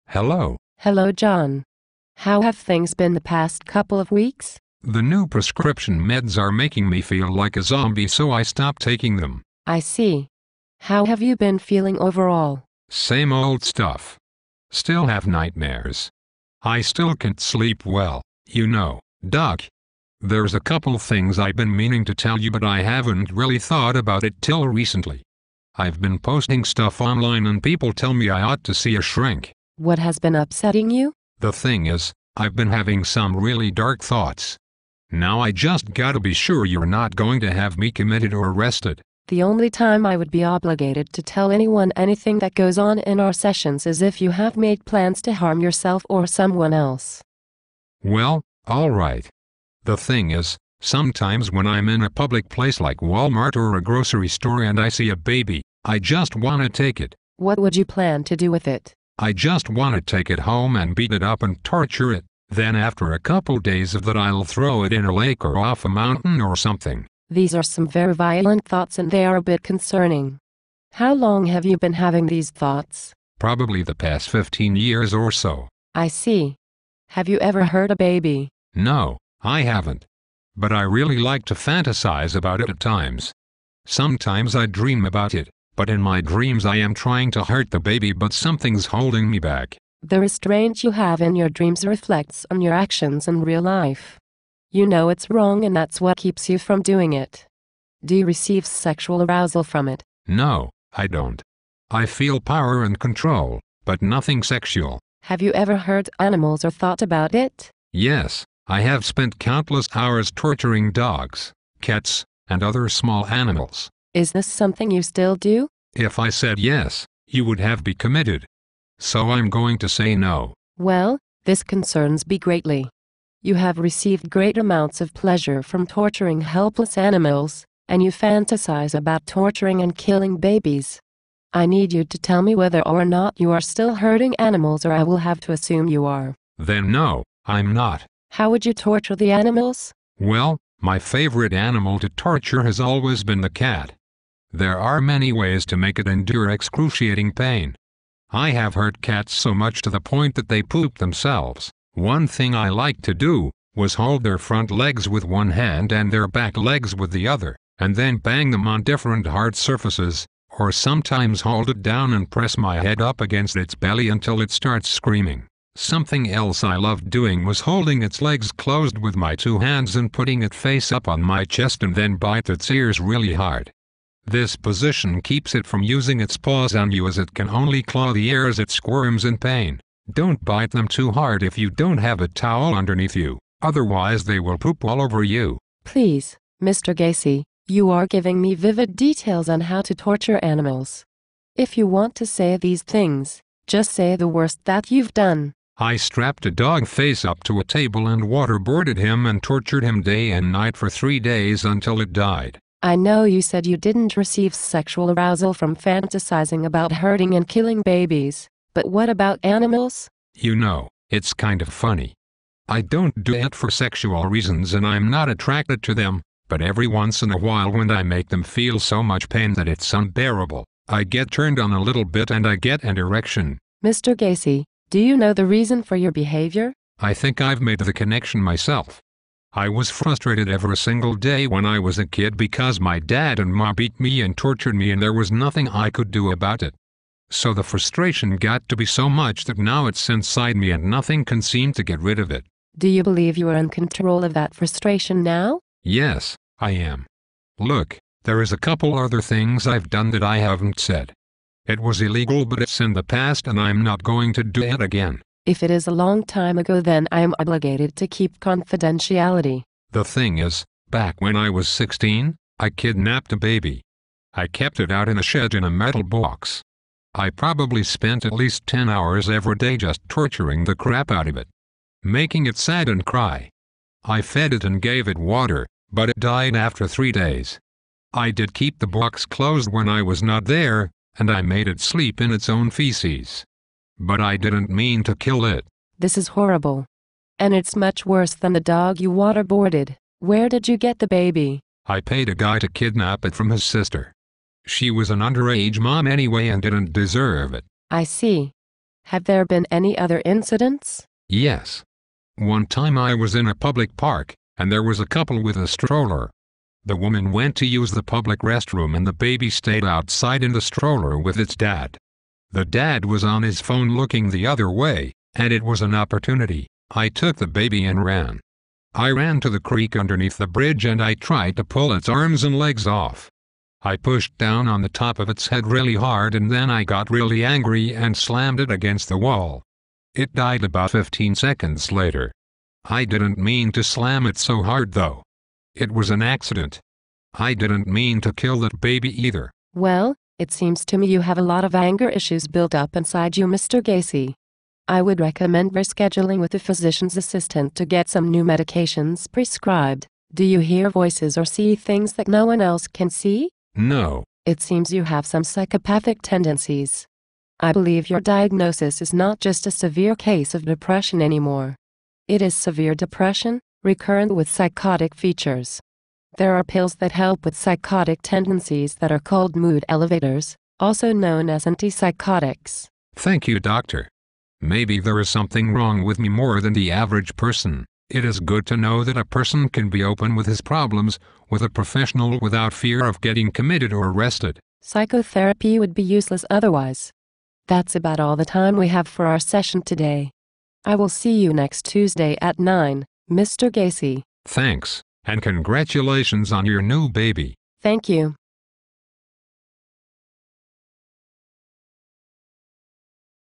Hello. Hello, John. How have things been the past couple of weeks? The new prescription meds are making me feel like a zombie, so I stopped taking them. I see. How have you been feeling overall? Same old stuff. Still have nightmares. I still can't sleep well, Doc. There's a couple things I've been meaning to tell you, but I haven't really thought about it till recently. I've been posting stuff online and people tell me I ought to see a shrink. What has been upsetting you? The thing is, I've been having some really dark thoughts. Now I just gotta be sure you're not going to have me committed or arrested. The only time I would be obligated to tell anyone anything that goes on in our sessions is if you have made plans to harm yourself or someone else. Well, alright. The thing is, sometimes when I'm in a public place like Walmart or a grocery store and I see a baby, I just wanna take it. What would you plan to do with it? I just wanna take it home and beat it up and torture it. Then after a couple days of that I'll throw it in a lake or off a mountain or something. These are some very violent thoughts and they are a bit concerning. How long have you been having these thoughts? Probably the past 15 years or so. I see. Have you ever hurt a baby? No, I haven't. But I really like to fantasize about it at times. Sometimes I dream about it, but in my dreams I am trying to hurt the baby, but something's holding me back. The restraint you have in your dreams reflects on your actions in real life. You know it's wrong and that's what keeps you from doing it. Do you receive sexual arousal from it? No, I don't. I feel power and control, but nothing sexual. Have you ever hurt animals or thought about it? Yes, I have spent countless hours torturing dogs, cats, and other small animals. Is this something you still do? If I said yes, you would have me committed. So I'm going to say no. Well, this concerns me greatly. You have received great amounts of pleasure from torturing helpless animals, and you fantasize about torturing and killing babies. I need you to tell me whether or not you are still hurting animals, or I will have to assume you are. Then no, I'm not. How would you torture the animals? Well, my favorite animal to torture has always been the cat. There are many ways to make it endure excruciating pain. I have hurt cats so much to the point that they poop themselves. One thing I liked to do was hold their front legs with one hand and their back legs with the other, and then bang them on different hard surfaces, or sometimes hold it down and press my head up against its belly until it starts screaming. Something else I loved doing was holding its legs closed with my two hands and putting it face up on my chest and then bite its ears really hard. This position keeps it from using its paws on you, as it can only claw the air as it squirms in pain. Don't bite them too hard if you don't have a towel underneath you, otherwise they will poop all over you. Please, Mr. Gacy, you are giving me vivid details on how to torture animals. If you want to say these things, just say the worst that you've done. I strapped a dog face up to a table and waterboarded him and tortured him day and night for 3 days until it died. I know you said you didn't receive sexual arousal from fantasizing about hurting and killing babies, but what about animals? It's kind of funny. I don't do it for sexual reasons and I'm not attracted to them, but every once in a while when I make them feel so much pain that it's unbearable, I get turned on a little bit and I get an erection. Mr. Gacy, do you know the reason for your behavior? I think I've made the connection myself. I was frustrated every single day when I was a kid because my dad and mom beat me and tortured me and there was nothing I could do about it. So the frustration got to be so much that now it's inside me and nothing can seem to get rid of it. Do you believe you are in control of that frustration now? Yes, I am. Look, there is a couple other things I've done that I haven't said. It was illegal, but it's in the past and I'm not going to do it again. If it is a long time ago, then I am obligated to keep confidentiality. The thing is, back when I was 16, I kidnapped a baby. I kept it out in a shed in a metal box. I probably spent at least 10 hours every day just torturing the crap out of it, making it sad and cry. I fed it and gave it water, but it died after 3 days. I did keep the box closed when I was not there, and I made it sleep in its own feces. But I didn't mean to kill it. This is horrible. And it's much worse than the dog you waterboarded. Where did you get the baby? I paid a guy to kidnap it from his sister. She was an underage mom anyway and didn't deserve it. I see. Have there been any other incidents? Yes. One time I was in a public park, and there was a couple with a stroller. The woman went to use the public restroom and the baby stayed outside in the stroller with its dad. The dad was on his phone looking the other way, and it was an opportunity. I took the baby and ran. I ran to the creek underneath the bridge and I tried to pull its arms and legs off. I pushed down on the top of its head really hard and then I got really angry and slammed it against the wall. It died about 15 seconds later. I didn't mean to slam it so hard though. It was an accident. I didn't mean to kill that baby either. Well, it seems to me you have a lot of anger issues built up inside you, Mr. Gacy. I would recommend rescheduling with a physician's assistant to get some new medications prescribed. Do you hear voices or see things that no one else can see? No. It seems you have some psychopathic tendencies. I believe your diagnosis is not just a severe case of depression anymore. It is severe depression, recurrent with psychotic features. There are pills that help with psychotic tendencies that are called mood elevators, also known as antipsychotics. Thank you, doctor. Maybe there is something wrong with me more than the average person. It is good to know that a person can be open with his problems with a professional without fear of getting committed or arrested. Psychotherapy would be useless otherwise. That's about all the time we have for our session today. I will see you next Tuesday at 9, Mr. Gacy. Thanks, and congratulations on your new baby. Thank you.